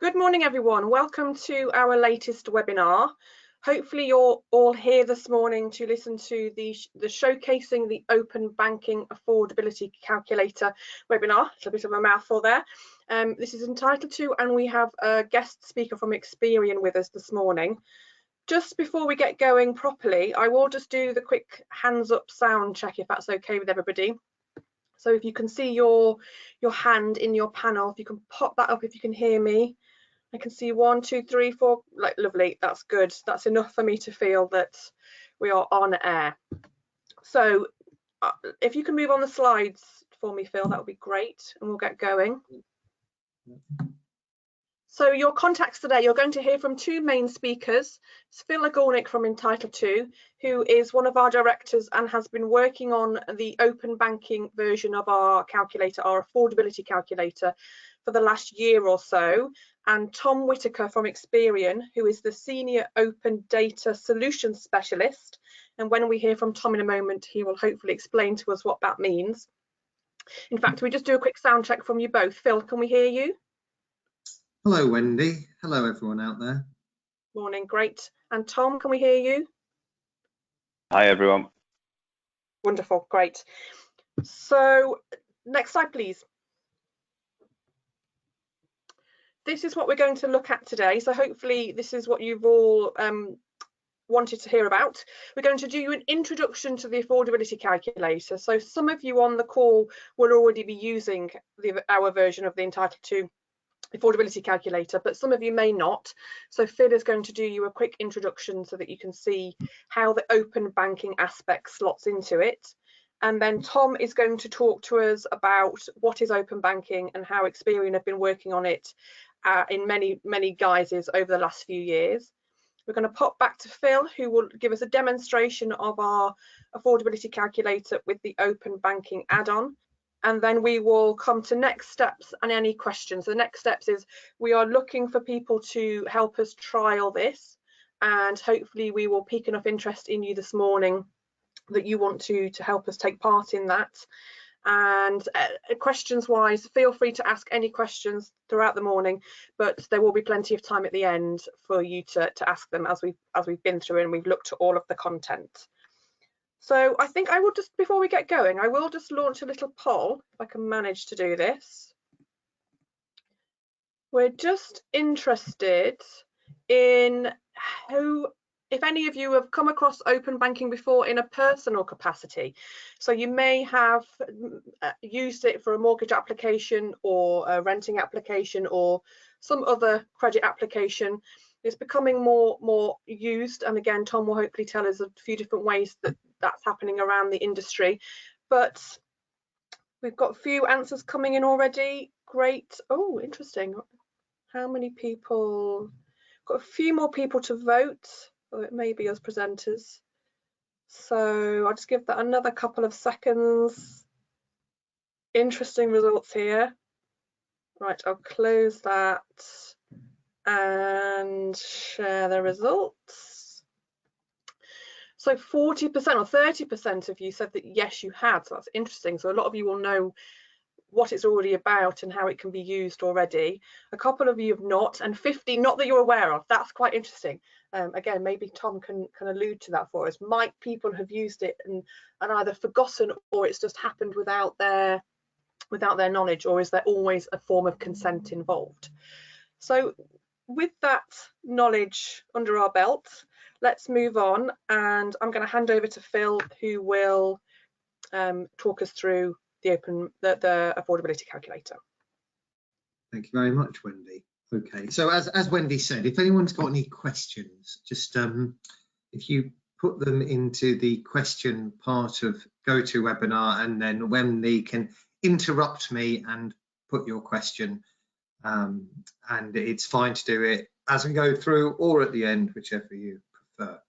Good morning, everyone. Welcome to our latest webinar. Hopefully you're all here this morning to listen to the Showcasing the Open Banking Affordability Calculator webinar. It's a bit of a mouthful there. This is entitled to, and we have a guest speaker from Experian with us this morning. Just before we get going properly, I will just do the quick hands up sound check, if that's okay with everybody. So if you can see your hand in your panel, if you can pop that up if you can hear me. I can see 1, 2, 3, 4, like lovely, that's good. That's enough for me to feel that we are on air. So if you can move on the slides for me, Phil, that would be great, and we'll get going. So your contacts today, you're going to hear from two main speakers. It's Phil from entitledto, who is one of our directors and has been working on the open banking version of our calculator, our affordability calculator, for the last year or so, and Tom Whitaker from Experian, who is the Senior Open Data Solutions Specialist. And when we hear from Tom in a moment, he will hopefully explain to us what that means. In fact, we just do a quick sound check from you both. Phil, can we hear you? Hello, Wendy. Hello, everyone out there. Morning, great. And Tom, can we hear you? Hi, everyone. Wonderful, great. So next slide, please. This is what we're going to look at today. So hopefully this is what you've all wanted to hear about. We're going to do an introduction to the affordability calculator. So some of you on the call will already be using our version of the entitledto affordability calculator, but some of you may not. So Phil is going to do you a quick introduction so that you can see how the open banking aspect slots into it. And then Tom is going to talk to us about what is open banking and how Experian have been working on it in many guises over the last few years. We're going to pop back to Phil, who will give us a demonstration of our affordability calculator with the open banking add-on. And then we will come to next steps and any questions. The next steps is we are looking for people to help us trial this, and hopefully we will pique enough interest in you this morning that you want to help us take part in that. And questions wise, feel free to ask any questions throughout the morning, but there will be plenty of time at the end for you to ask them as we've been through and we've looked at all of the content. So I think I will just, before we get going, I will just launch a little poll if I can manage to do this. We're just interested in if any of you have come across open banking before in a personal capacity. So you may have used it for a mortgage application or a renting application or some other credit application. It's becoming more used, and again, Tom will hopefully tell us a few different ways that that's happening around the industry. But we've got a few answers coming in already. Great. Oh, interesting. How many people? Got a few more people to vote, or it may be us presenters. So I'll just give that another couple of seconds. Interesting results here. Right, I'll close that and share the results. So 40% or 30% of you said that yes, you had. So that's interesting. So a lot of you will know what it's already about and how it can be used already. A couple of you have not, and 50 not that you're aware of. That's quite interesting. Again, maybe Tom can allude to that for us. Might people have used it and either forgotten, or it's just happened without their knowledge, or is there always a form of consent involved? So with that knowledge under our belt, let's move on, and I'm going to hand over to Phil, who will talk us through the affordability calculator. Thank you very much, Wendy. Okay, so as Wendy said, if anyone's got any questions, just if you put them into the question part of GoToWebinar, and then Wendy can interrupt me and put your question, and it's fine to do it as we go through or at the end, whichever you prefer.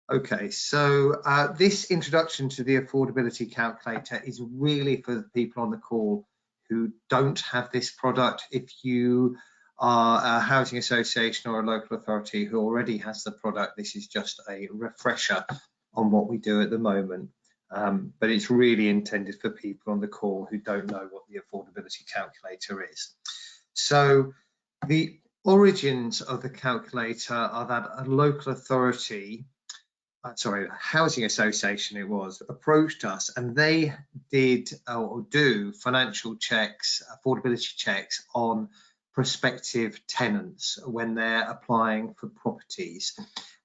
Okay, so this introduction to the affordability calculator is really for the people on the call who don't have this product. If you are a housing association or a local authority who already has the product, this is just a refresher on what we do at the moment. But it's really intended for people on the call who don't know what the affordability calculator is. So the origins of the calculator are that a local authority, a housing association it was, approached us, and they did or do financial checks, affordability checks on prospective tenants when they're applying for properties.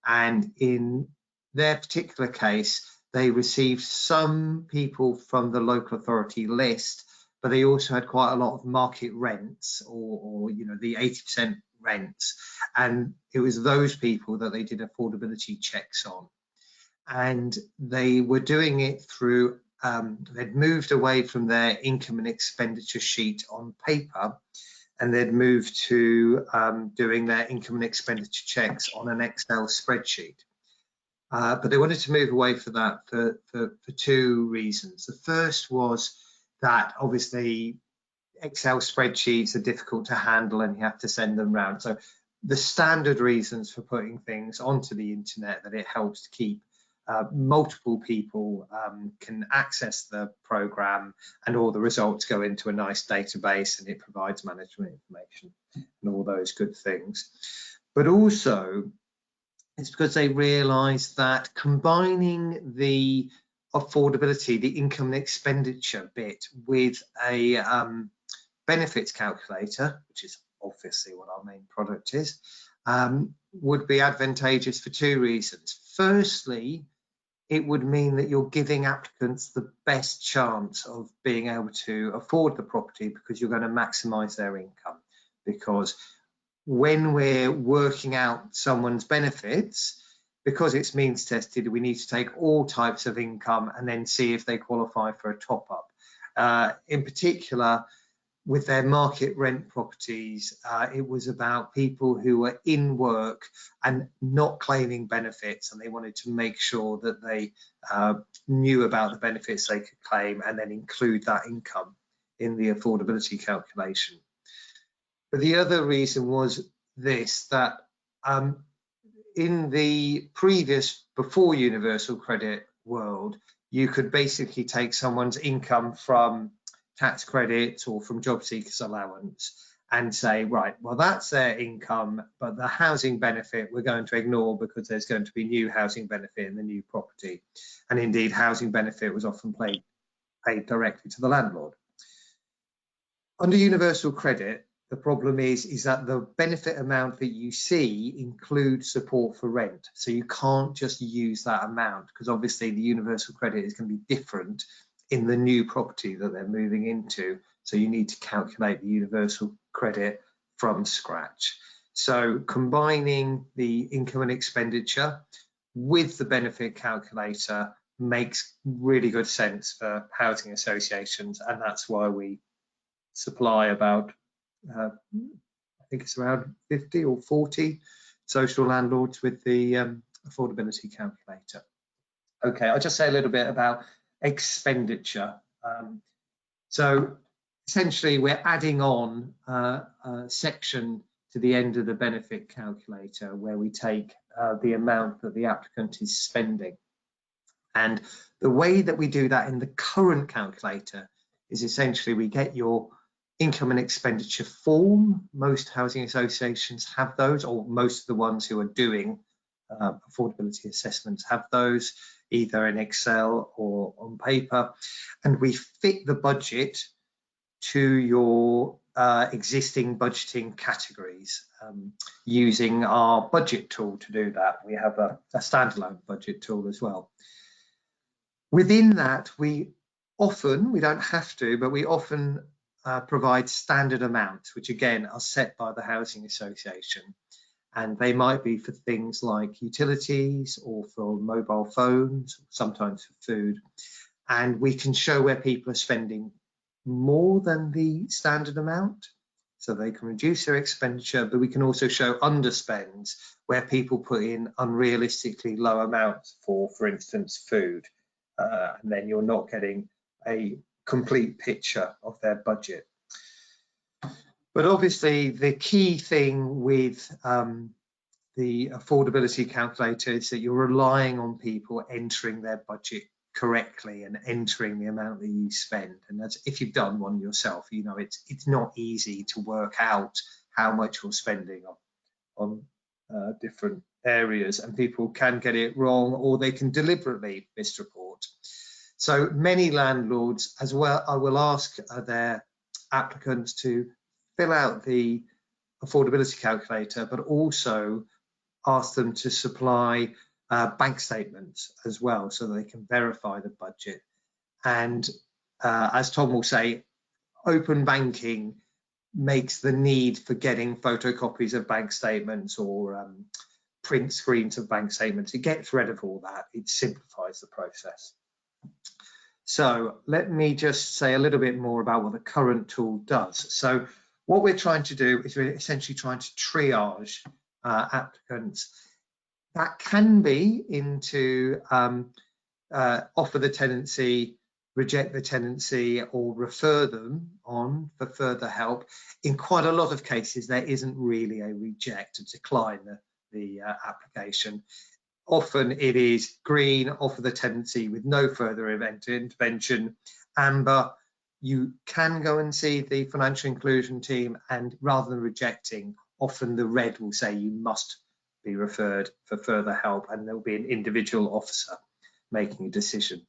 And in their particular case, they received some people from the local authority list, but they also had quite a lot of market rents or the 80% rents. And it was those people that they did affordability checks on. And they were doing it through, they'd moved away from their income and expenditure sheet on paper, and they'd moved to doing their income and expenditure checks on an Excel spreadsheet. But they wanted to move away from that for two reasons. The first was that obviously Excel spreadsheets are difficult to handle and you have to send them around. So the standard reasons for putting things onto the internet, that it helps to keep multiple people can access the program, and all the results go into a nice database, and it provides management information and all those good things. But also it's because they realised that combining the affordability, the income and expenditure bit, with a benefits calculator, which is obviously what our main product is, would be advantageous for two reasons. Firstly, it would mean that you're giving applicants the best chance of being able to afford the property, because you're going to maximise their income. Because when we're working out someone's benefits, because it's means tested, we need to take all types of income and then see if they qualify for a top up. In particular, with their market rent properties, it was about people who were in work and not claiming benefits, and they wanted to make sure that they knew about the benefits they could claim and then include that income in the affordability calculation. But the other reason was this, that in the previous, before universal credit world, you could basically take someone's income from tax credits or from job seekers allowance and say, right, well, that's their income, but the housing benefit we're going to ignore because there's going to be new housing benefit in the new property. And indeed, housing benefit was often paid directly to the landlord. Under universal credit, the problem is that the benefit amount that you see includes support for rent. So you can't just use that amount, because obviously the universal credit is going to be different in the new property that they're moving into. So you need to calculate the universal credit from scratch. So combining the income and expenditure with the benefit calculator makes really good sense for housing associations, and that's why we supply about I think it's around 50 or 40 social landlords with the affordability calculator. Okay, I'll just say a little bit about expenditure. So essentially we're adding on a section to the end of the benefit calculator where we take the amount that the applicant is spending. And the way that we do that in the current calculator is essentially we get your income and expenditure form. Most housing associations have those, or most of the ones who are doing affordability assessments have those, either in Excel or on paper, and we fit the budget to your existing budgeting categories using our budget tool to do that. We have a standalone budget tool as well. Within that, we don't have to, but we often provide standard amounts, which again are set by the housing association, and they might be for things like utilities or for mobile phones, sometimes for food, and we can show where people are spending more than the standard amount, so they can reduce their expenditure, but we can also show underspends where people put in unrealistically low amounts for instance, food, and then you're not getting a complete picture of their budget. But obviously the key thing with the affordability calculator is that you're relying on people entering their budget correctly and entering the amount that you spend. And that's, if you've done one yourself, you know it's not easy to work out how much you're spending on different areas, and people can get it wrong or they can deliberately misreport. So many landlords as well, I will ask their applicants to fill out the affordability calculator, but also ask them to supply bank statements as well, so that they can verify the budget. And as Tom will say, open banking makes the need for getting photocopies of bank statements or print screens of bank statements, it gets rid of all that. It simplifies the process. So let me just say a little bit more about what the current tool does. So what we're trying to do is we're essentially trying to triage applicants. That can be into offer the tenancy, reject the tenancy, or refer them on for further help. In quite a lot of cases, there isn't really a reject, a decline the application. Often it is green, offer the tenancy with no further intervention. Amber, you can go and see the financial inclusion team, and rather than rejecting, often the red will say you must be referred for further help, and there'll be an individual officer making a decision.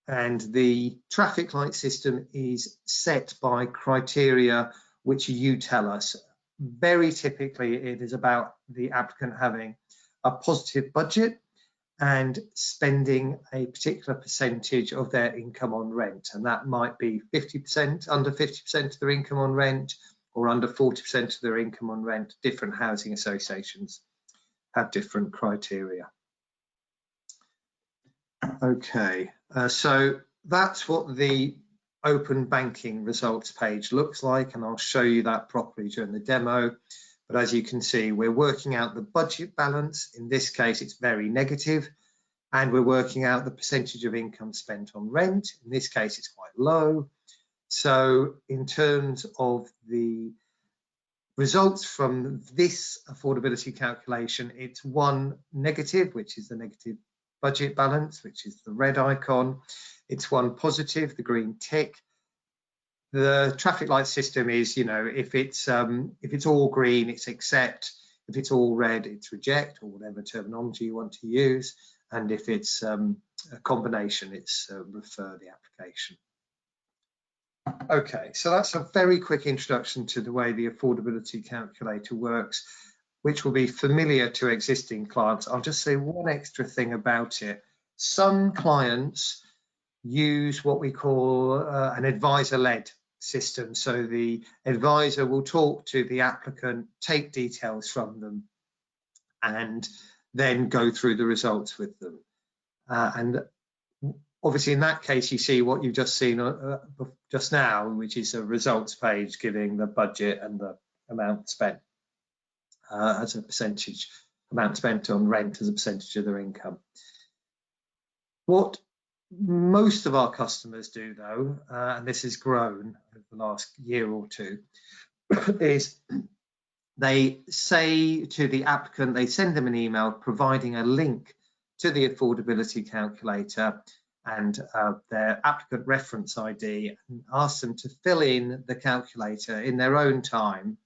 And the traffic light system is set by criteria which you tell us. Very typically, it is about the applicant having a positive budget and spending a particular percentage of their income on rent. And that might be 50%, under 50% of their income on rent, or under 40% of their income on rent. Different housing associations have different criteria. Okay, so that's what the open banking results page looks like, and I'll show you that properly during the demo. But as you can see, we're working out the budget balance. In this case, it's very negative, and we're working out the percentage of income spent on rent. In this case, it's quite low. So in terms of the results from this affordability calculation, it's one negative, which is the negative budget balance, which is the red icon. It's one positive, the green tick. The traffic light system is, you know, if it's all green, it's accept. If it's all red, it's reject, or whatever terminology you want to use. And if it's a combination, it's refer the application. Okay, so that's a very quick introduction to the way the affordability calculator works, which will be familiar to existing clients. I'll just say one extra thing about it. Some clients use what we call an advisor-led system. So the advisor will talk to the applicant, take details from them, and then go through the results with them. And obviously in that case, you see what you've just seen just now, which is a results page giving the budget and the amount spent as a percentage, amount spent on rent as a percentage of their income. What most of our customers do though, and this has grown over the last year or two, is they say to the applicant, they send them an email providing a link to the affordability calculator and their applicant reference ID, and ask them to fill in the calculator in their own time,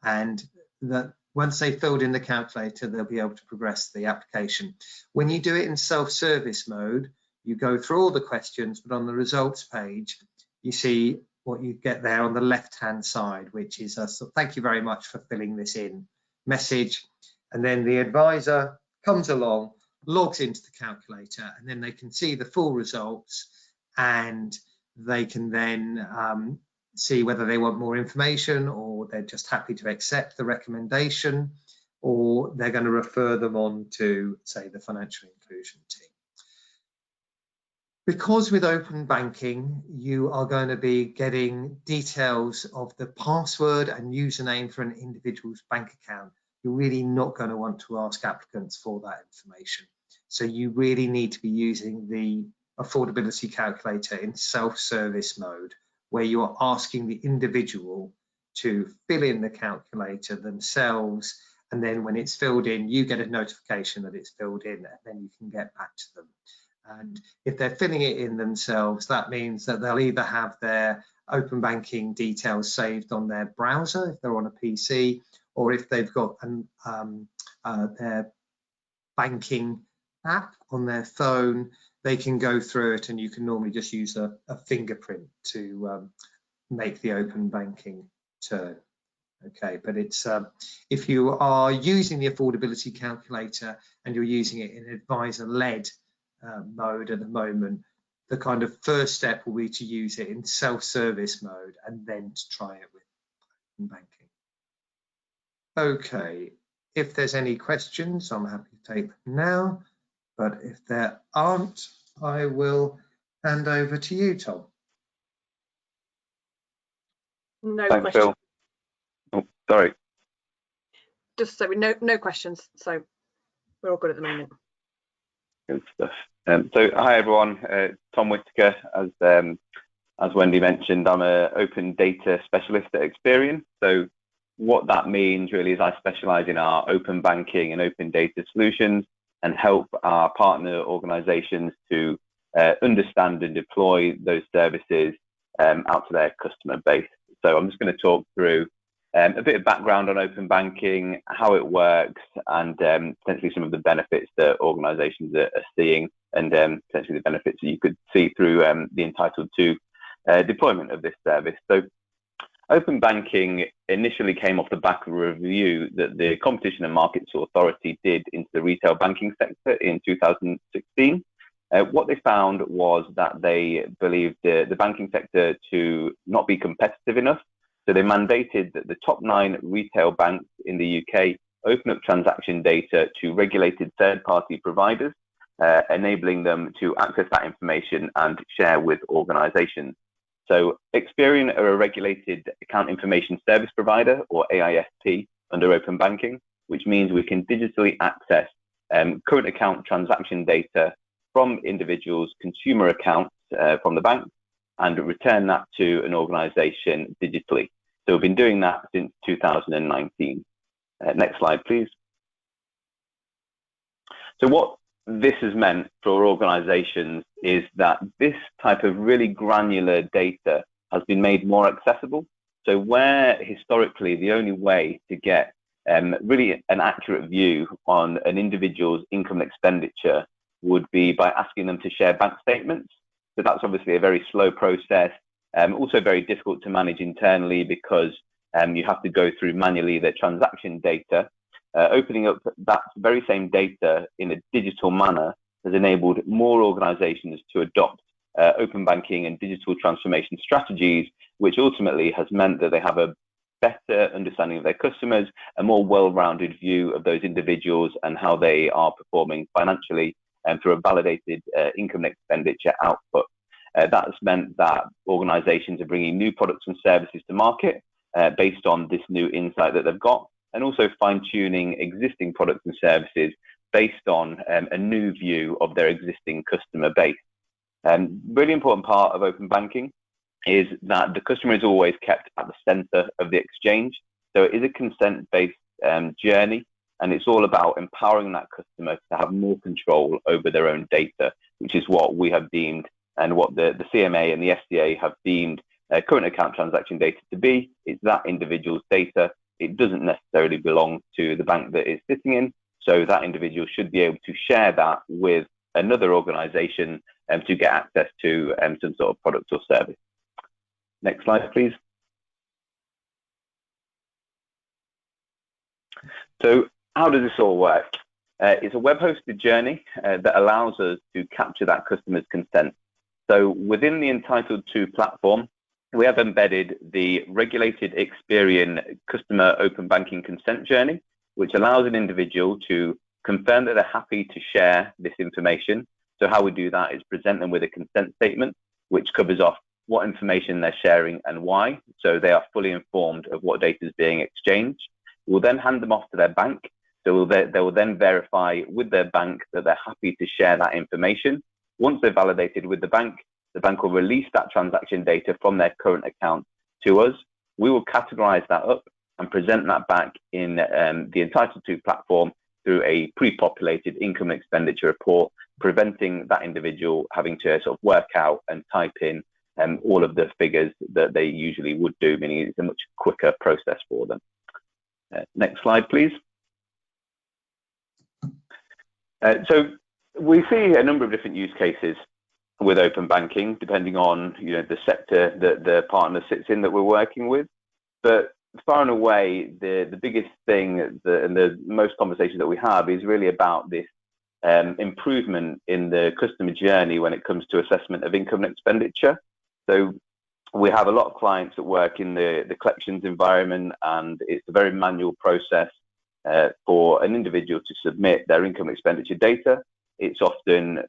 and that once they've filled in the calculator, they'll be able to progress the application. When you do it in self-service mode, you go through all the questions, but on the results page, you see what you get there on the left-hand side, which is a thank you very much for filling this in message. And then the advisor comes along, logs into the calculator, and then they can see the full results, and they can then see whether they want more information, or they're just happy to accept the recommendation, or they're going to refer them on to, say, the financial inclusion team. Because with open banking, you are going to be getting details of the password and username for an individual's bank account. You're really not going to want to ask applicants for that information. So you really need to be using the affordability calculator in self-service mode, where you are asking the individual to fill in the calculator themselves, and then when it's filled in, you get a notification that it's filled in, and then you can get back to them. And if they're filling it in themselves, that means that they'll either have their open banking details saved on their browser if they're on a PC, or if they've got their banking app on their phone, they can go through it, and you can normally just use a fingerprint to make the open banking turn. Okay, but it's if you are using the affordability calculator and you're using it in advisor-led mode at the moment, the kind of first step will be to use it in self-service mode and then to try it with open banking. Okay, if there's any questions, I'm happy to take them now, but if there aren't, I will hand over to you, Tom. No Thanks, questions. Phil. Oh, sorry. Just so we no questions, so we're all good at the moment. Good stuff. So hi everyone, Tom Whitaker. As Wendy mentioned, I'm an open data specialist at Experian. So what that means really is I specialize in our open banking and open data solutions and help our partner organizations to understand and deploy those services out to their customer base. So I'm just going to talk through a bit of background on open banking, how it works, and potentially some of the benefits that organizations are seeing, and potentially the benefits that you could see through the Entitled to deployment of this service. So open banking initially came off the back of a review that the Competition and Markets Authority did into the retail banking sector in 2016. What they found was that they believed the banking sector to not be competitive enough. So they mandated that the top 9 retail banks in the UK open up transaction data to regulated third-party providers, enabling them to access that information and share with organizations. So Experian are a regulated account information service provider, or AISP, under open banking, which means we can digitally access current account transaction data from individuals' consumer accounts from the bank and return that to an organization digitally. So we've been doing that since 2019. Next slide, please. So what this has meant for organizations is that this type of really granular data has been made more accessible. So where historically the only way to get really an accurate view on an individual's income and expenditure would be by asking them to share bank statements. So that's obviously a very slow process, also very difficult to manage internally because you have to go through manually the transaction data. Opening up that very same data in a digital manner has enabled more organizations to adopt open banking and digital transformation strategies, which ultimately has meant that they have a better understanding of their customers, a more well-rounded view of those individuals and how they are performing financially through a validated income and expenditure output. That's meant that organizations are bringing new products and services to market based on this new insight that they've got, and also fine-tuning existing products and services based on a new view of their existing customer base. Really important part of open banking is that the customer is always kept at the center of the exchange. So it is a consent-based journey, and it's all about empowering that customer to have more control over their own data, which is what we have deemed and what the CMA and the FCA have deemed current account transaction data to be. It's that individual's data. It doesn't necessarily belong to the bank that it's sitting in. So that individual should be able to share that with another organization to get access to some sort of product or service. Next slide, please. So how does this all work? It's a web-hosted journey that allows us to capture that customer's consent. So within the Entitled to platform, we have embedded the regulated Experian customer open banking consent journey, which allows an individual to confirm that they're happy to share this information. So how we do that is present them with a consent statement, which covers off what information they're sharing and why, so they are fully informed of what data is being exchanged. We'll then hand them off to their bank. So they will then verify with their bank that they're happy to share that information. Once they're validated with the bank will release that transaction data from their current account to us. We will categorize that up and present that back in the Entitled to platform through a pre-populated income and expenditure report, preventing that individual having to sort of work out and type in all of the figures that they usually would do, meaning it's a much quicker process for them. Next slide, please. So we see a number of different use cases with open banking, depending on the sector that the partner sits in that we're working with. But far and away, the biggest thing and the most conversation that we have is really about this improvement in the customer journey when it comes to assessment of income and expenditure. So we have a lot of clients that work in the collections environment, and it's a very manual process for an individual to submit their income and expenditure data. It's often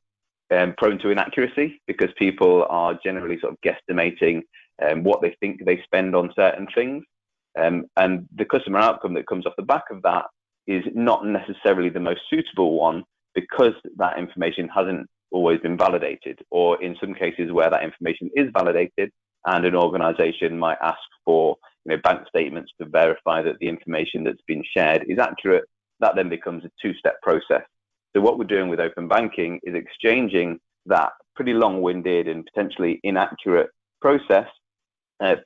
prone to inaccuracy because people are generally sort of guesstimating what they think they spend on certain things. And the customer outcome that comes off the back of that is not necessarily the most suitable one, because that information hasn't always been validated, or in some cases where that information is validated and an organization might ask for bank statements to verify that the information that's been shared is accurate, that then becomes a two-step process. So what we're doing with open banking is exchanging that pretty long-winded and potentially inaccurate process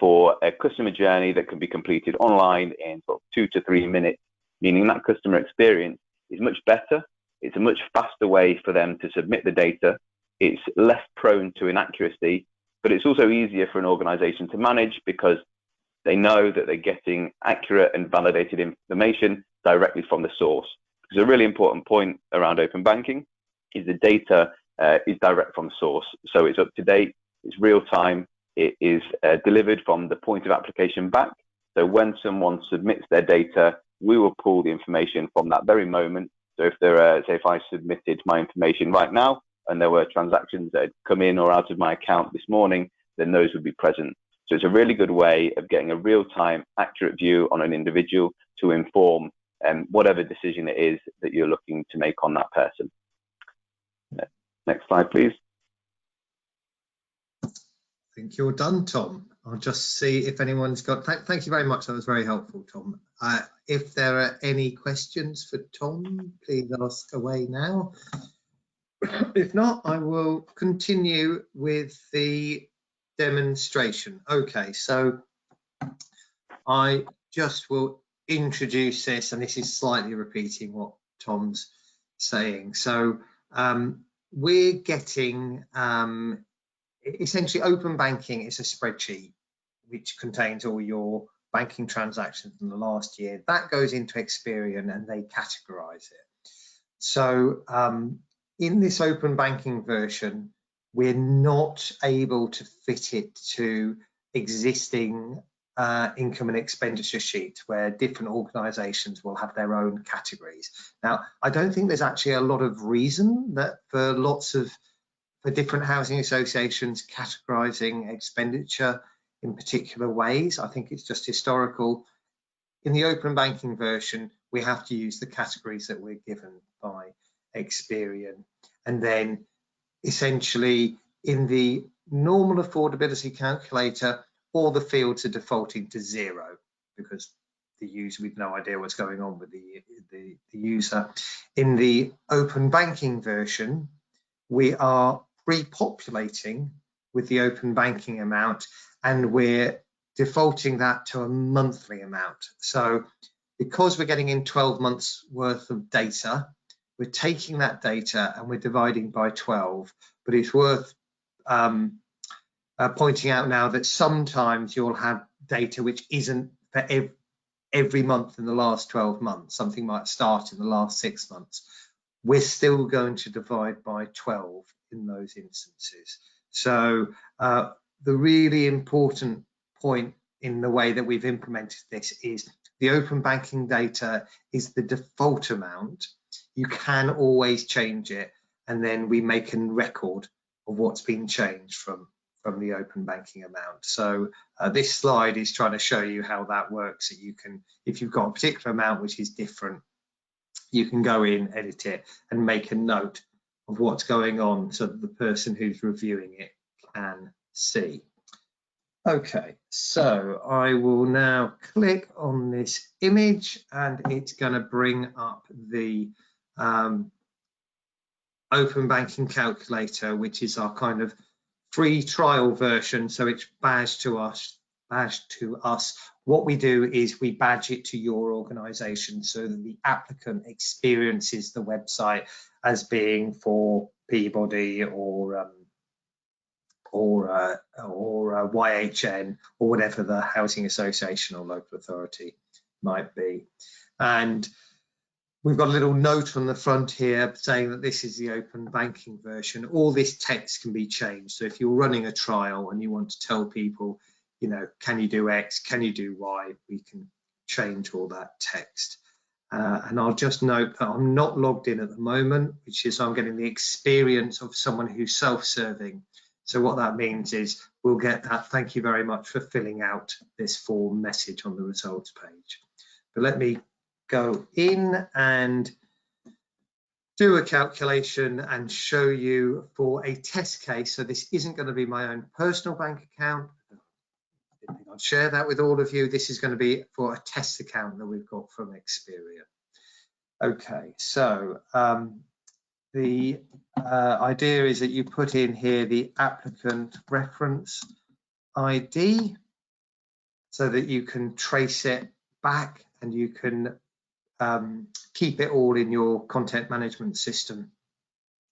for a customer journey that can be completed online in sort of 2 to 3 minutes, meaning that customer experience is much better. It's a much faster way for them to submit the data. It's less prone to inaccuracy, but it's also easier for an organization to manage because they know that they're getting accurate and validated information directly from the source. Because a really important point around open banking is the data is direct from source. So it's up to date, it's real time, it is delivered from the point of application back. So when someone submits their data, we will pull the information from that very moment. So if there are, say if I submitted my information right now and there were transactions that had come in or out of my account this morning, then those would be present. So it's a really good way of getting a real-time, accurate view on an individual to inform whatever decision it is that you're looking to make on that person. Next slide, please. I think you're done, Tom. I'll just see if anyone's got. Thank you very much. That was very helpful, Tom. If there are any questions for Tom, please ask away now. If not, I will continue with the demonstration. Okay, so I just will introduce this, and this is slightly repeating what Tom's saying. So we're getting essentially open banking is a spreadsheet which contains all your banking transactions in the last year. That goes into Experian and they categorize it. So in this open banking version, we're not able to fit it to existing income and expenditure sheets where different organizations will have their own categories. Now, I don't think there's actually a lot of reason that for different housing associations categorizing expenditure in particular ways. I think it's just historical. In the open banking version, we have to use the categories that we're given by Experian. And then essentially in the normal affordability calculator, all the fields are defaulting to 0 because the user, we've no idea what's going on with the user. In the open banking version, we are pre-populating with the open banking amount, and we're defaulting that to a monthly amount. So because we're getting in 12 months worth of data, we're taking that data and we're dividing by 12. But it's worth pointing out now that sometimes you'll have data which isn't for every month in the last 12 months. Something might start in the last 6 months. We're still going to divide by 12 in those instances. So the really important point in the way that we've implemented this is the open banking data is the default amount. You can always change it, and then we make a record of what's been changed from the open banking amount. So this slide is trying to show you how that works. So you can, if you've got a particular amount which is different, you can go in, edit it, and make a note of what's going on so that the person who's reviewing it can see. Okay, so I will now click on this image and it's going to bring up the open banking calculator, which is our kind of free trial version, so it's badged to us. What we do is we badge it to your organisation so that the applicant experiences the website as being for Peabody or YHN or whatever the housing association or local authority might be. And we've got a little note on the front here saying that this is the open banking version. All this text can be changed. So if you're running a trial and you want to tell people, you know, can you do X, can you do Y, we can change all that text. And I'll just note that I'm not logged in at the moment, which is I'm getting the experience of someone who's self-serving. So what that means is we'll get that thank you very much for filling out this form message on the results page. But let me go in and do a calculation and show you for a test case. So this isn't going to be my own personal bank account. I didn't think I'd share that with all of you. This is going to be for a test account that we've got from Experian. Okay, so the idea is that you put in here the applicant reference ID so that you can trace it back and you can keep it all in your content management system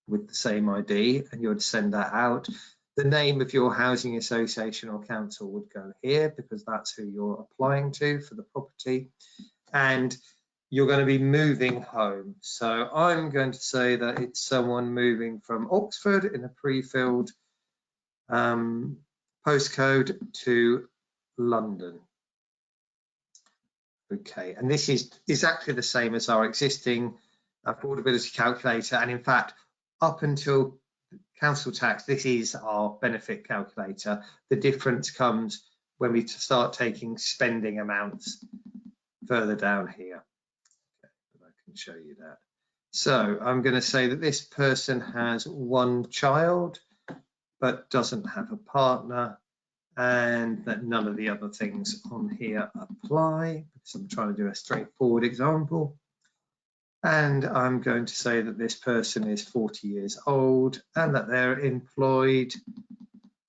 with the same ID, and you'd send that out. The name of your housing association or council would go here because that's who you're applying to for the property. And you're going to be moving home. So I'm going to say that it's someone moving from Oxford in a pre-filled postcode to London. Okay, and this is exactly the same as our existing affordability calculator. And in fact, up until council tax, this is our benefit calculator. The difference comes when we start taking spending amounts further down here. Show you that. So I'm going to say that this person has one child but doesn't have a partner, and that none of the other things on here apply because I'm trying to do a straightforward example. And I'm going to say that this person is 40 years old and that they're employed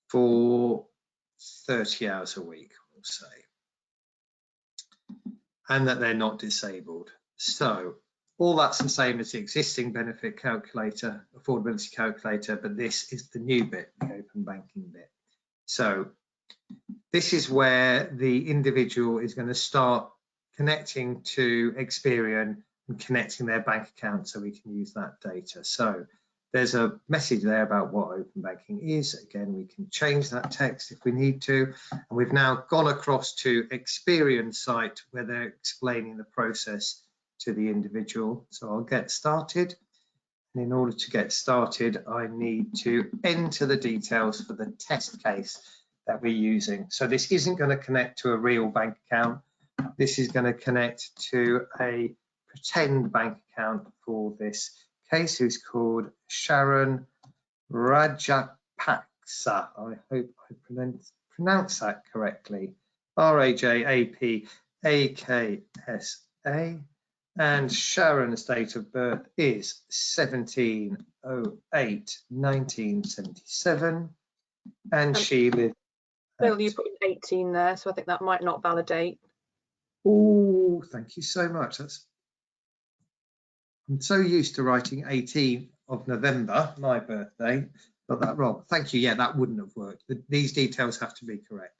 for 30 hours a week, we'll say, and that they're not disabled. So all that's the same as the existing benefit calculator, affordability calculator, but this is the new bit, the open banking bit. So this is where the individual is going to start connecting to Experian and connecting their bank account so we can use that data. So there's a message there about what open banking is. Again, we can change that text if we need to. And we've now gone across to Experian site where they're explaining the process to the individual. So I'll get started. And in order to get started, I need to enter the details for the test case that we're using. So this isn't going to connect to a real bank account. This is going to connect to a pretend bank account for this case, who's called Sharon Rajapaksa. I hope I pronounce that correctly. Rajapaksa. And Sharon's date of birth is 17/08/1977, and she lived. Bill, you put 18 there, so I think that might not validate. Oh, thank you so much. I'm so used to writing 18th of November, my birthday, got that wrong. Thank you. Yeah, that wouldn't have worked. These details have to be correct.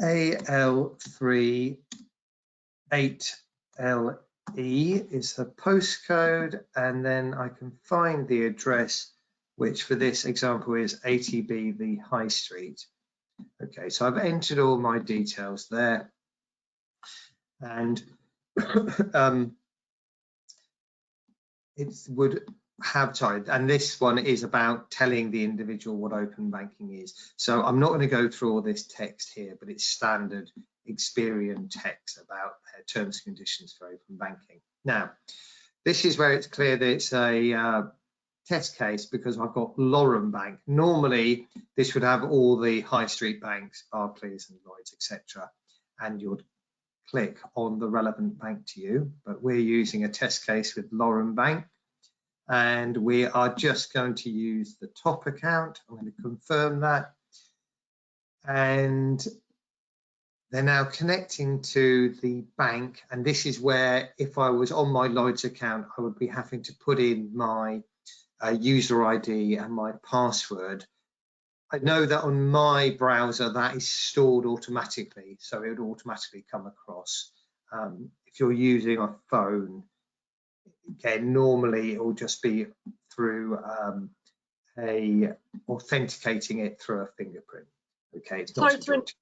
AL3 8LE is the postcode, and then I can find the address, which for this example is 80B the High Street. Okay, so I've entered all my details there, and it would have, sorry, and this one is about telling the individual what open banking is. So I'm not going to go through all this text here, but it's standard Experian text about their terms and conditions for open banking. Now, this is where it's clear that it's a test case because I've got Lauren Bank. Normally, this would have all the high street banks, Barclays and Lloyds, etc., and you'd click on the relevant bank to you, but we're using a test case with Lauren Bank. and we are just going to use the top account. I'm going to confirm that, and they're now connecting to the bank, and this is where, if I was on my Lloyds account, I would be having to put in my user ID and my password. I know that on my browser that is stored automatically, so it would automatically come across. If you're using a phone, again, normally it will just be through authenticating it through a fingerprint. Okay, it's not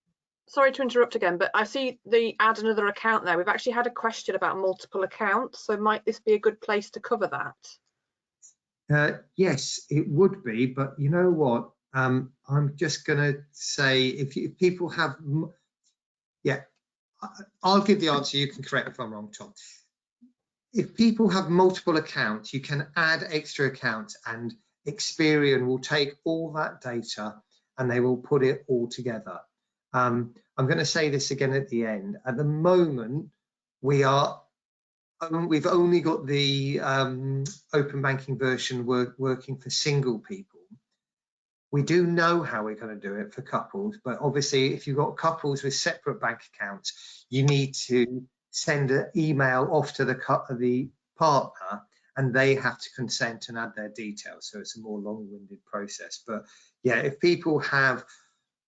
sorry to interrupt again, but I see the add another account there. We've actually had a question about multiple accounts, so might this be a good place to cover that? Yes, it would be, but you know what? I'm just going to say, if people have, yeah, I'll give the answer. You can correct me if I'm wrong, Tom. If people have multiple accounts, you can add extra accounts, and Experian will take all that data and they will put it all together. I'm going to say this again at the end. At the moment, we've only got the open banking version working for single people. We do know how we're going to do it for couples, but obviously if you've got couples with separate bank accounts, you need to send an email off to the partner, and they have to consent and add their details. So it's a more long-winded process. But yeah, if people have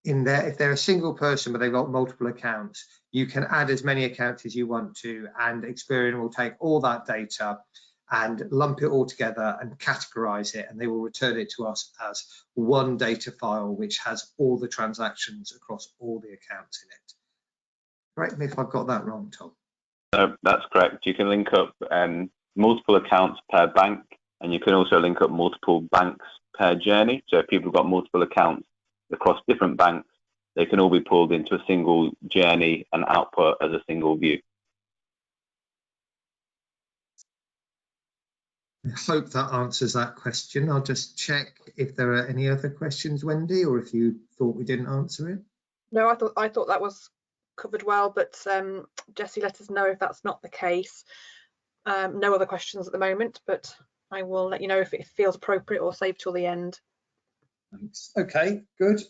if they're a single person but they've got multiple accounts, you can add as many accounts as you want to, and Experian will take all that data and lump it all together and categorize it, and they will return it to us as one data file which has all the transactions across all the accounts in it. Correct me if I've got that wrong, Tom. No, that's correct. You can link up multiple accounts per bank, and you can also link up multiple banks per journey. So if people have got multiple accounts across different banks, they can all be pulled into a single journey and output as a single view. I hope that answers that question. I'll just check if there are any other questions, Wendy, or if you thought we didn't answer it. No, I thought that was covered well, but Jessie, let us know if that's not the case. No other questions at the moment, but I will let you know if it feels appropriate or save till the end. Thanks. Okay, good.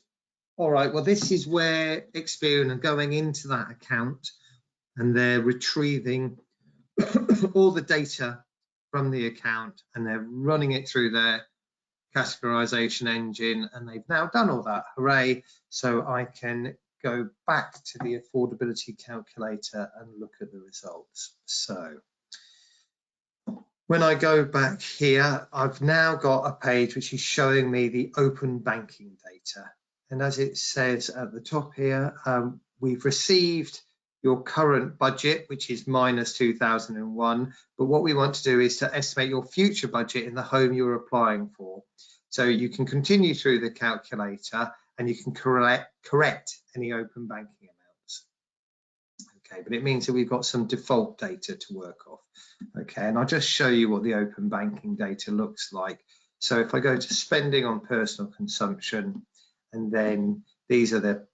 All right, well, this is where Experian are going into that account and they're retrieving all the data from the account, and they're running it through their categorization engine, and they've now done all that. Hooray. So I can go back to the affordability calculator and look at the results. So when I go back here, I've now got a page which is showing me the open banking data. And as it says at the top here, we've received your current budget, which is minus 2001. But what we want to do is to estimate your future budget in the home you're applying for. So you can continue through the calculator and you can correct any open banking amounts. Okay, but it means that we've got some default data to work off. Okay, and I'll just show you what the open banking data looks like. So if I go to spending on personal consumption, and then these are the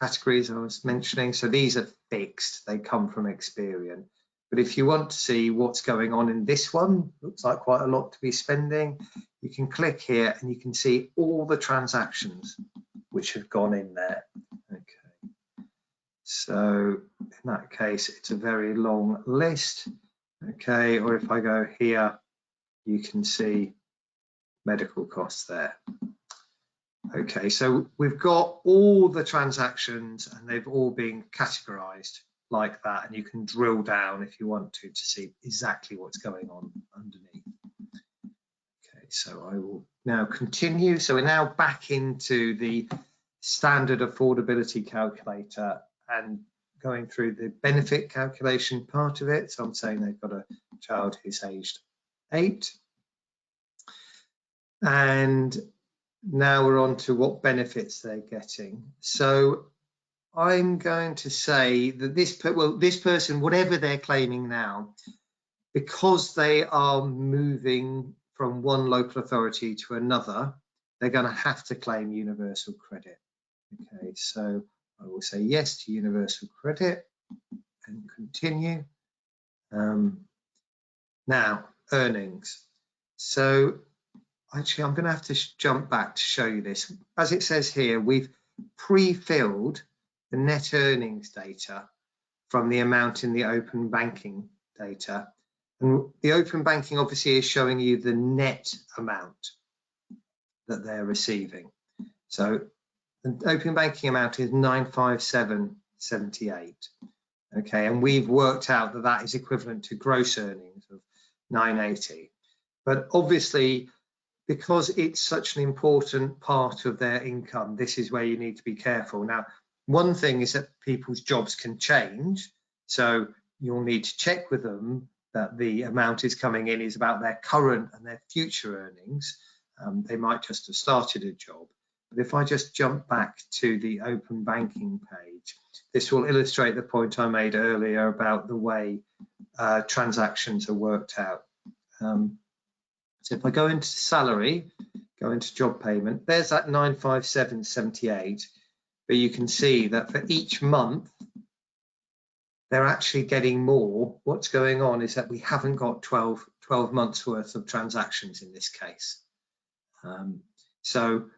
categories I was mentioning. So these are fixed, they come from Experian. But if you want to see what's going on in this one, looks like quite a lot to be spending, you can click here and you can see all the transactions which have gone in there. Okay, so in that case, it's a very long list. Okay, or if I go here, you can see medical costs there. Okay, so we've got all the transactions and they've all been categorized like that, and you can drill down if you want to see exactly what's going on underneath. Okay, so I will now continue. So we're now back into the standard affordability calculator and going through the benefit calculation part of it. So I'm saying they've got a child who's aged 8. And now we're on to what benefits they're getting. So I'm going to say that this person, whatever they're claiming now, because they are moving from one local authority to another, they're going to have to claim universal credit. Okay, so I will say yes to universal credit and continue. Now, earnings. So actually, I'm going to have to jump back to show you this. As it says here, we've pre-filled the net earnings data from the amount in the open banking data. And the open banking obviously is showing you the net amount that they're receiving. So the open banking amount is 957.78. Okay, and we've worked out that that is equivalent to gross earnings of 980. But obviously, because it's such an important part of their income, this is where you need to be careful. Now, one thing is that people's jobs can change, so you'll need to check with them that the amount is coming in is about their current and their future earnings. They might just have started a job. But if I just jump back to the open banking page, this will illustrate the point I made earlier about the way transactions are worked out. So if I go into salary, go into job payment, there's that 957.78, but you can see that for each month, they're actually getting more. What's going on is that we haven't got 12 months worth of transactions in this case. So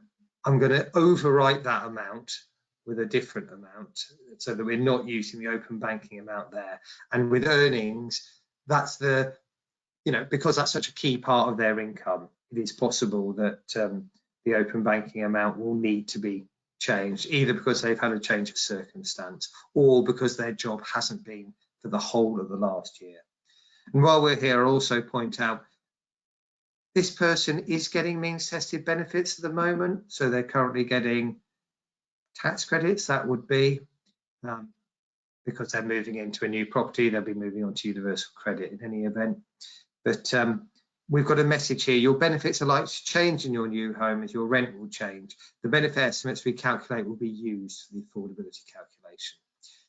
I'm going to overwrite that amount with a different amount so that we're not using the open banking amount there. And with earnings, that's the, because that's such a key part of their income, it is possible that the open banking amount will need to be changed, either because they've had a change of circumstance or because their job hasn't been for the whole of the last year. And while we're here, I'll also point out this person is getting means tested benefits at the moment. So they're currently getting tax credits, that would be because they're moving into a new property, they'll be moving on to universal credit in any event. But we've got a message here. Your benefits are likely to change in your new home as your rent will change. The benefit estimates we calculate will be used for the affordability calculation.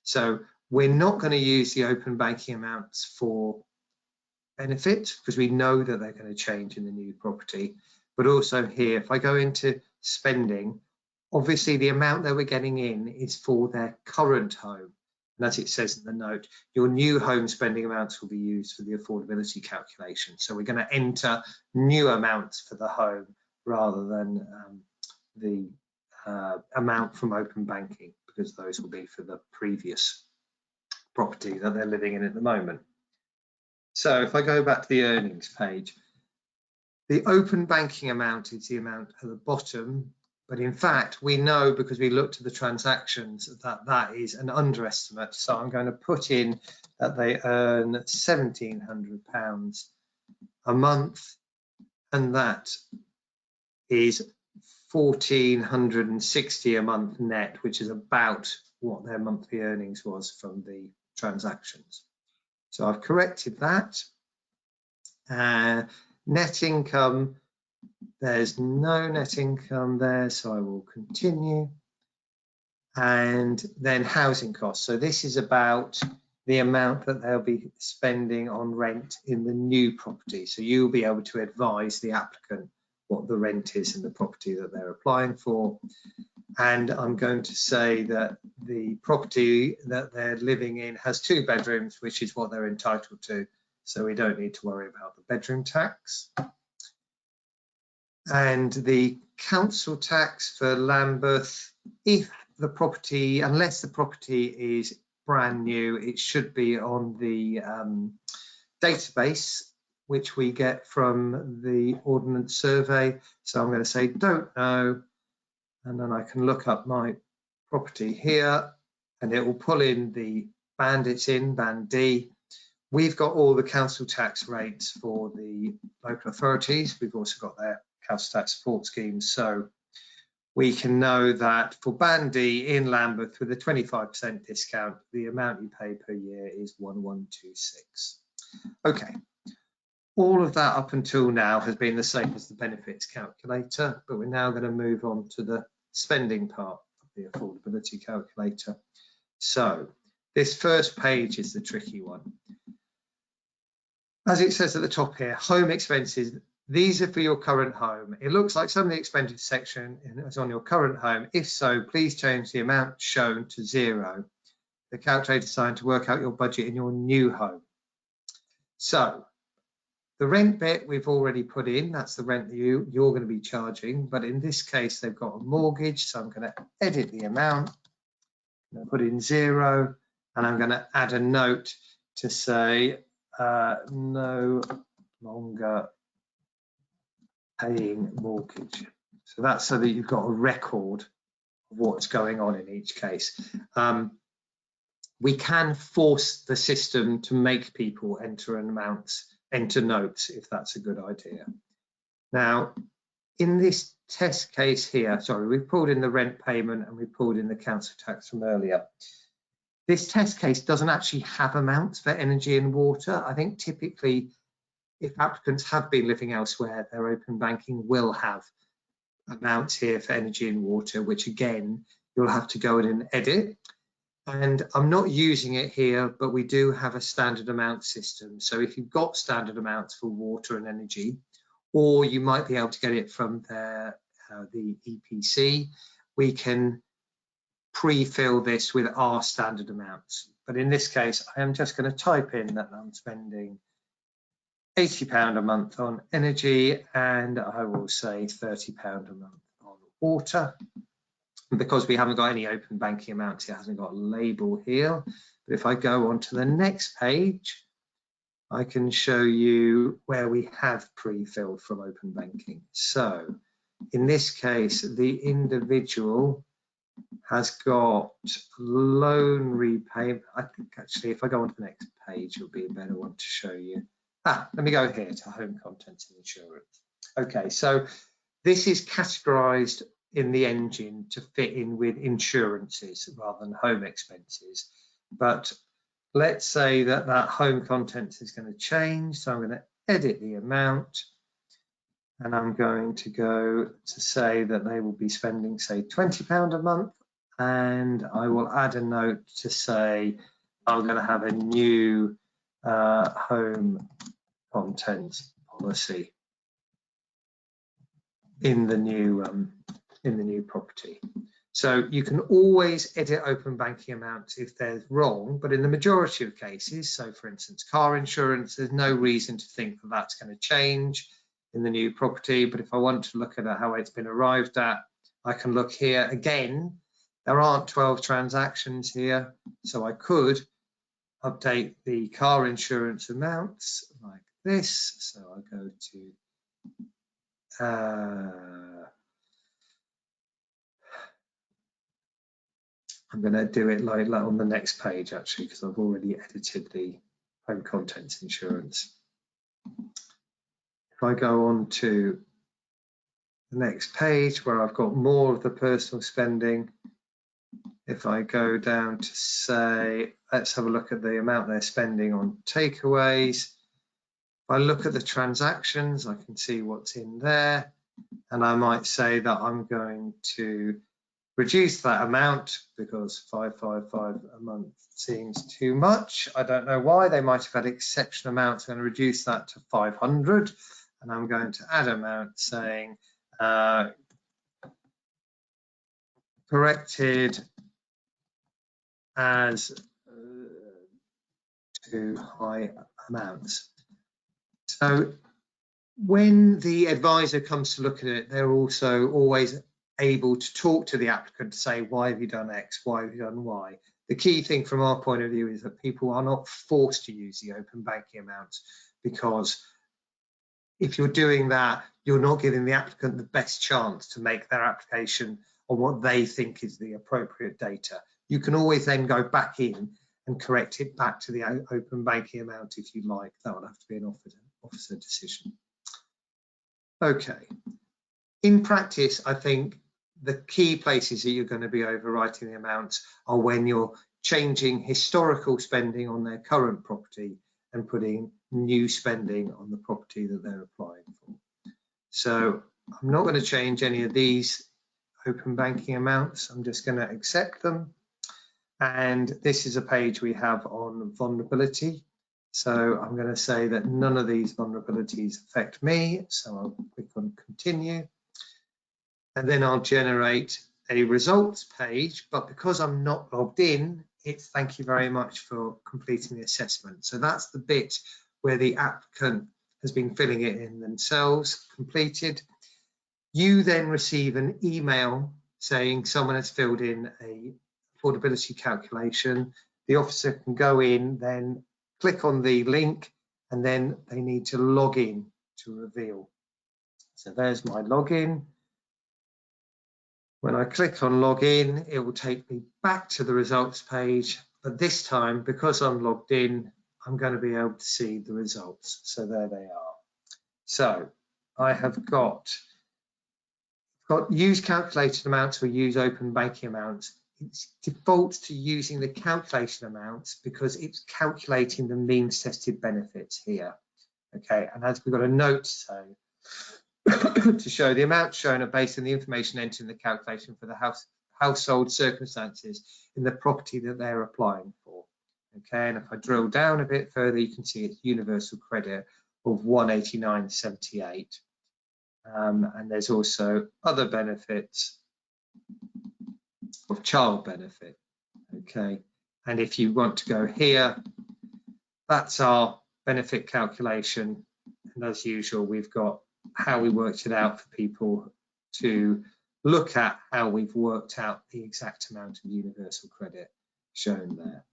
So we're not going to use the open banking amounts for benefit because we know that they're going to change in the new property. But also here, if I go into spending, obviously the amount that we're getting in is for their current home. And as it says in the note, your new home spending amounts will be used for the affordability calculation. So we're going to enter new amounts for the home rather than the amount from open banking, because those will be for the previous property that they're living in at the moment. So if I go back to the earnings page, the open banking amount is the amount at the bottom. But in fact, we know because we looked at the transactions that that is an underestimate. So I'm going to put in that they earn £1,700 a month, and that is £1,460 a month net, which is about what their monthly earnings was from the transactions. So I've corrected that. Net income. There's no net income there, so I will continue. And then housing costs. So this is about the amount that they'll be spending on rent in the new property. So you'll be able to advise the applicant what the rent is in the property that they're applying for. And I'm going to say that the property that they're living in has 2 bedrooms, which is what they're entitled to. So we don't need to worry about the bedroom tax. And the council tax for Lambeth, if the property, unless the property is brand new, it should be on the database, which we get from the Ordnance Survey. So I'm going to say don't know, and then I can look up my property here, and it will pull in the band it's in, band D. We've got all the council tax rates for the local authorities. We've also got their council tax support schemes. So we can know that for band D in Lambeth with a 25% discount, the amount you pay per year is 1126. Okay. All of that up until now has been the same as the benefits calculator, but we're now going to move on to the spending part of the affordability calculator. So this first page is the tricky one. As it says at the top here, home expenses, these are for your current home. It looks like some of the expenditure section is on your current home. If so, please change the amount shown to 0. The calculator is designed to work out your budget in your new home. So The rent bit we've already put in, that's the rent that you're going to be charging, but in this case they've got a mortgage, so I'm going to edit the amount, I'm going to put in 0, and I'm going to add a note to say no longer paying mortgage. So that's so that you've got a record of what's going on in each case. We can force the system to make people enter notes if that's a good idea. Now, in this test case here, sorry, we've pulled in the rent payment and we pulled in the council tax from earlier. This test case doesn't actually have amounts for energy and water. I think typically if applicants have been living elsewhere, their open banking will have amounts here for energy and water, which again, you'll have to go in and edit. And I'm not using it here, but we do have a standard amount system. So if you've got standard amounts for water and energy, or you might be able to get it from the EPC, we can pre-fill this with our standard amounts. But in this case, I am just going to type in that I'm spending £80 a month on energy, and I will say £30 a month on water. Because we haven't got any open banking amounts, it hasn't got a label here. But if I go on to the next page, I can show you where we have pre-filled from open banking. So in this case, the individual has got loan repayment. I think actually, if I go on to the next page, it'll be a better one to show you. Let me go here to home contents and insurance. Okay, so this is categorized in the engine to fit in with insurances rather than home expenses. But let's say that home contents is going to change. So I'm going to edit the amount and I'm going to go to say that they will be spending, say, £20 a month. And I will add a note to say I'm going to have a new home contents policy in the new property. So you can always edit open banking amounts if they're wrong, but in the majority of cases, so for instance, car insurance, there's no reason to think that that's going to change in the new property. But if I want to look at how it's been arrived at, I can look here again. There aren't 12 transactions here, so I could update the car insurance amounts like this. So I'll go to I'm going to do it like on the next page actually, because I've already edited the home contents insurance. If I go on to the next page where I've got more of the personal spending, if I go down to say, let's have a look at the amount they're spending on takeaways. If I look at the transactions, I can see what's in there. And I might say that I'm going to reduce that amount because 555 a month seems too much. I don't know why. They might have had exception amounts. I'm going to reduce that to 500. And I'm going to add amount saying corrected as too high amounts. So when the advisor comes to look at it, they're also always able to talk to the applicant to say, why have you done X? Why have you done Y? The key thing from our point of view is that people are not forced to use the open banking amounts, because if you're doing that, you're not giving the applicant the best chance to make their application on what they think is the appropriate data. You can always then go back in and correct it back to the open banking amount if you like. That would have to be an officer decision. Okay. In practice, I think the key places that you're going to be overwriting the amounts are when you're changing historical spending on their current property and putting new spending on the property that they're applying for. So I'm not going to change any of these open banking amounts. I'm just going to accept them. And this is a page we have on vulnerability. So I'm going to say that none of these vulnerabilities affect me. So I'll click on continue. And then I'll generate a results page. But because I'm not logged in, it's thank you very much for completing the assessment. So that's the bit where the applicant has been filling it in themselves, completed. You then receive an email saying someone has filled in a affordability calculation. The officer can go in, then click on the link, and then they need to log in to reveal. So there's my login. When I click on login, it will take me back to the results page, but this time, because I'm logged in, I'm going to be able to see the results. So there they are. So I have got use calculated amounts or use open banking amounts. It defaults to using the calculation amounts because it's calculating the means tested benefits here. Okay, and as we've got a note to say, to show the amounts shown are based on the information entered in the calculation for the household circumstances in the property that they're applying for. Okay, and if I drill down a bit further, you can see it's universal credit of 189.78. And there's also other benefits of child benefit. Okay, and if you want to go here, that's our benefit calculation. And as usual, we've got how we worked it out for people to look at how we've worked out the exact amount of universal credit shown there.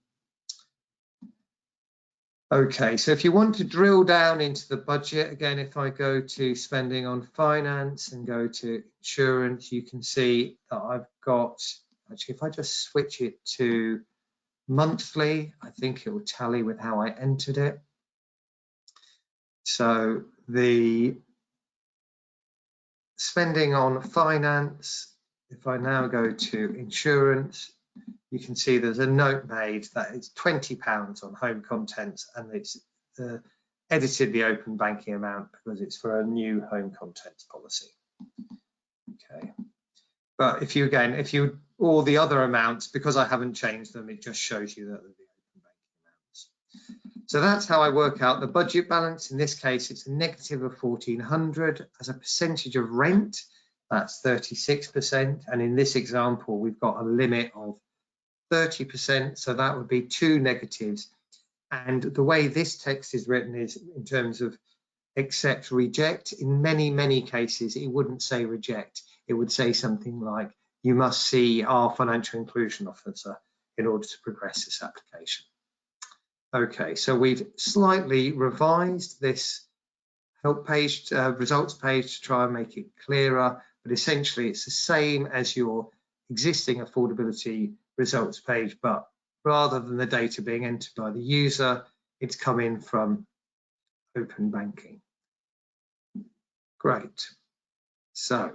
Okay, so if you want to drill down into the budget, again, if I go to spending on finance and go to insurance, you can see that I've got, actually, if I just switch it to monthly, I think it will tally with how I entered it. So the spending on finance, if I now go to insurance, you can see there's a note made that it's £20 on home contents, and it's edited the open banking amount because it's for a new home contents policy. Okay, but if you all the other amounts, because I haven't changed them, it just shows you that they're the open banking amounts. So that's how I work out the budget balance. In this case, it's a negative of 1,400 as a percentage of rent. That's 36%, and in this example, we've got a limit of 30%, so that would be two negatives. And the way this text is written is in terms of accept, reject. In many cases, it wouldn't say reject. It would say something like, you must see our financial inclusion officer in order to progress this application. Okay, so we've slightly revised this help page, results page, to try and make it clearer, but essentially it's the same as your existing affordability results page, but rather than the data being entered by the user, it's come in from open banking. Great. So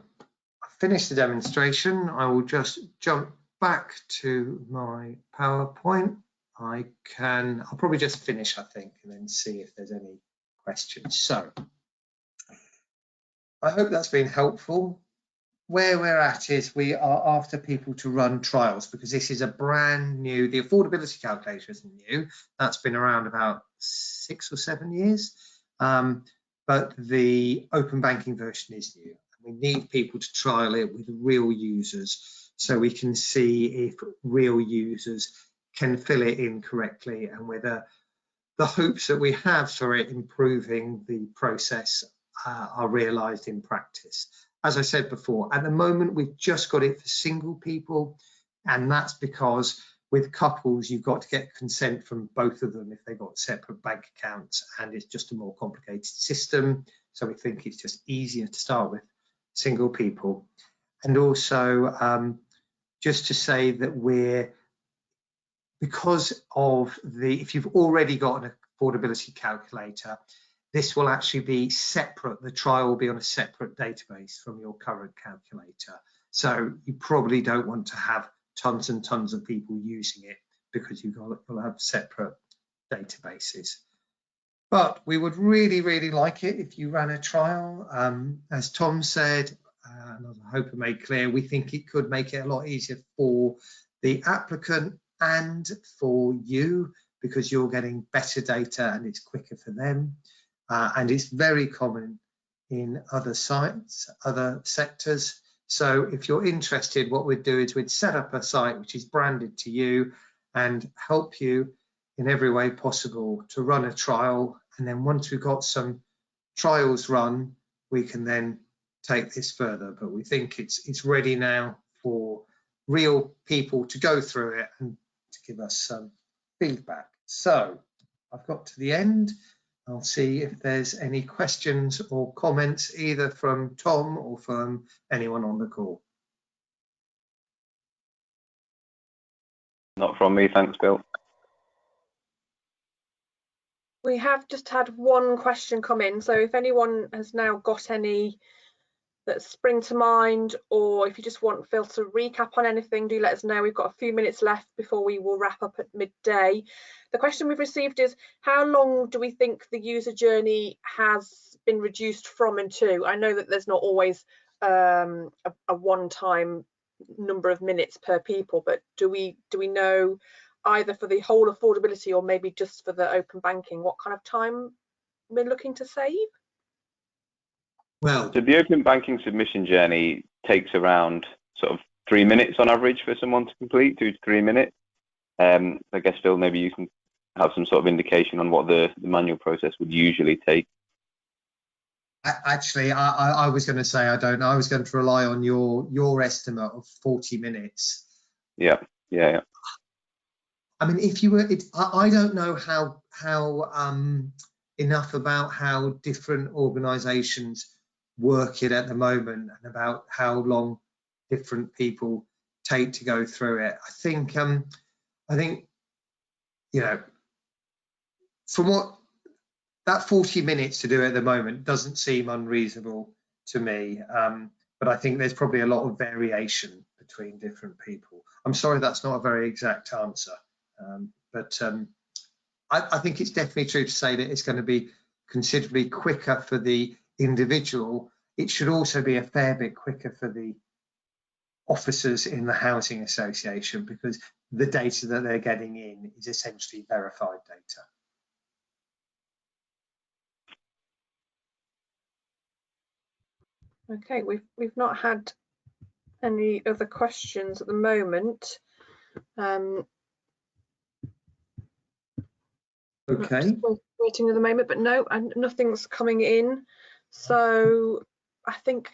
I finished the demonstration. I will just jump back to my PowerPoint. I'll probably just finish, I think, and then see if there's any questions. So I hope that's been helpful. Where we're at is we are after people to run trials, because this is a brand new, the affordability calculator isn't new. That's been around about 6 or 7 years. But the open banking version is new. We need people to trial it with real users so we can see if real users can fill it in correctly and whether the hopes that we have for it improving the process are realised in practice. As I said before, at the moment, we've just got it for single people, and that's because with couples, you've got to get consent from both of them if they've got separate bank accounts, and it's just a more complicated system. So we think it's just easier to start with single people. And also, just to say that because of if you've already got an affordability calculator, this will actually be separate. The trial will be on a separate database from your current calculator. So you probably don't want to have tons and tons of people using it because you'll have separate databases. But we would really like it if you ran a trial. As Tom said, and I hope I made clear, we think it could make it a lot easier for the applicant and for you, because you're getting better data and it's quicker for them. And it's very common in other sites, other sectors. So if you're interested, what we'd do is we'd set up a site which is branded to you and help you in every way possible to run a trial. And then once we've got some trials run, we can then take this further. But we think it's ready now for real people to go through it and to give us some feedback. So I've got to the end. I'll see if there's any questions or comments either from Tom or from anyone on the call. Not from me, thanks, Bill. We have just had one question come in, so if anyone has now got any that spring to mind, or if you just want Phil to recap on anything, do let us know. We've got a few minutes left before we will wrap up at midday. The question we've received is, how long do we think the user journey has been reduced from and to? I know that there's not always a one-time number of minutes per people, but do we know either for the whole affordability or maybe just for the open banking what kind of time we're looking to save? Well, so the open banking submission journey takes around sort of 3 minutes on average for someone to complete, 2 to 3 minutes. I guess, Phil, maybe you can have some sort of indication on what the manual process would usually take. Actually, I was going to say I don't know. I was going to rely on your estimate of 40 minutes. Yeah. I mean, if you were, I don't know how enough about how different organisations work it at the moment and about how long different people take to go through it. I think you know, from what that 40 minutes to do at the moment doesn't seem unreasonable to me, but I think there's probably a lot of variation between different people. I'm sorry that's not a very exact answer, but I think it's definitely true to say that it's going to be considerably quicker for the individual. It should also be a fair bit quicker for the officers in the housing association, because the data that they're getting in is essentially verified data. Okay, we've not had any other questions at the moment. Okay. Waiting at the moment, but no, and nothing's coming in. So I think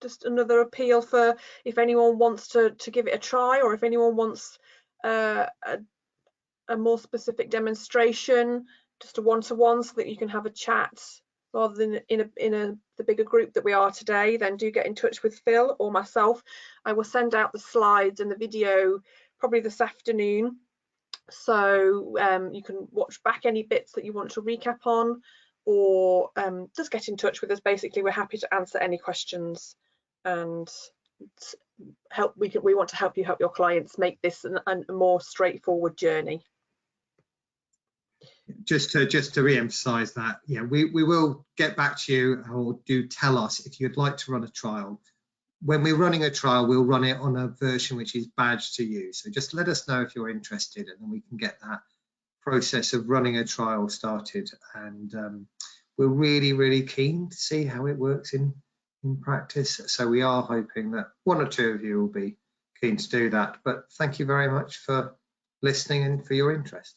just another appeal for if anyone wants to give it a try, or if anyone wants a more specific demonstration, just a one-to-one, so that you can have a chat rather than in the bigger group that we are today, then do get in touch with Phil or myself. I will send out the slides and the video probably this afternoon, so you can watch back any bits that you want to recap on, or just get in touch with us. Basically, we're happy to answer any questions and help. We want to help your clients make this a more straightforward journey. Just to re-emphasize that, yeah, we will get back to you, or do tell us if you'd like to run a trial. When we're running a trial, we'll run it on a version which is badged to you. So just let us know if you're interested, and then we can get that process of running a trial started. And we're really keen to see how it works in practice. So we are hoping that 1 or 2 of you will be keen to do that. But thank you very much for listening and for your interest.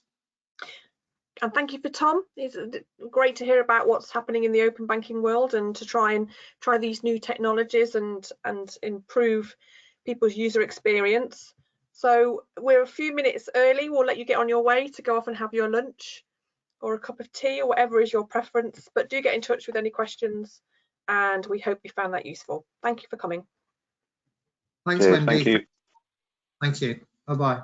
And thank you for Tom. It's great to hear about what's happening in the open banking world, and to try these new technologies and improve people's user experience. So we're a few minutes early. We'll let you get on your way to go off and have your lunch or a cup of tea, or whatever is your preference. But do get in touch with any questions, and we hope you found that useful. Thanks for coming. Thanks, Wendy. Thank you. Thank you. Bye-bye.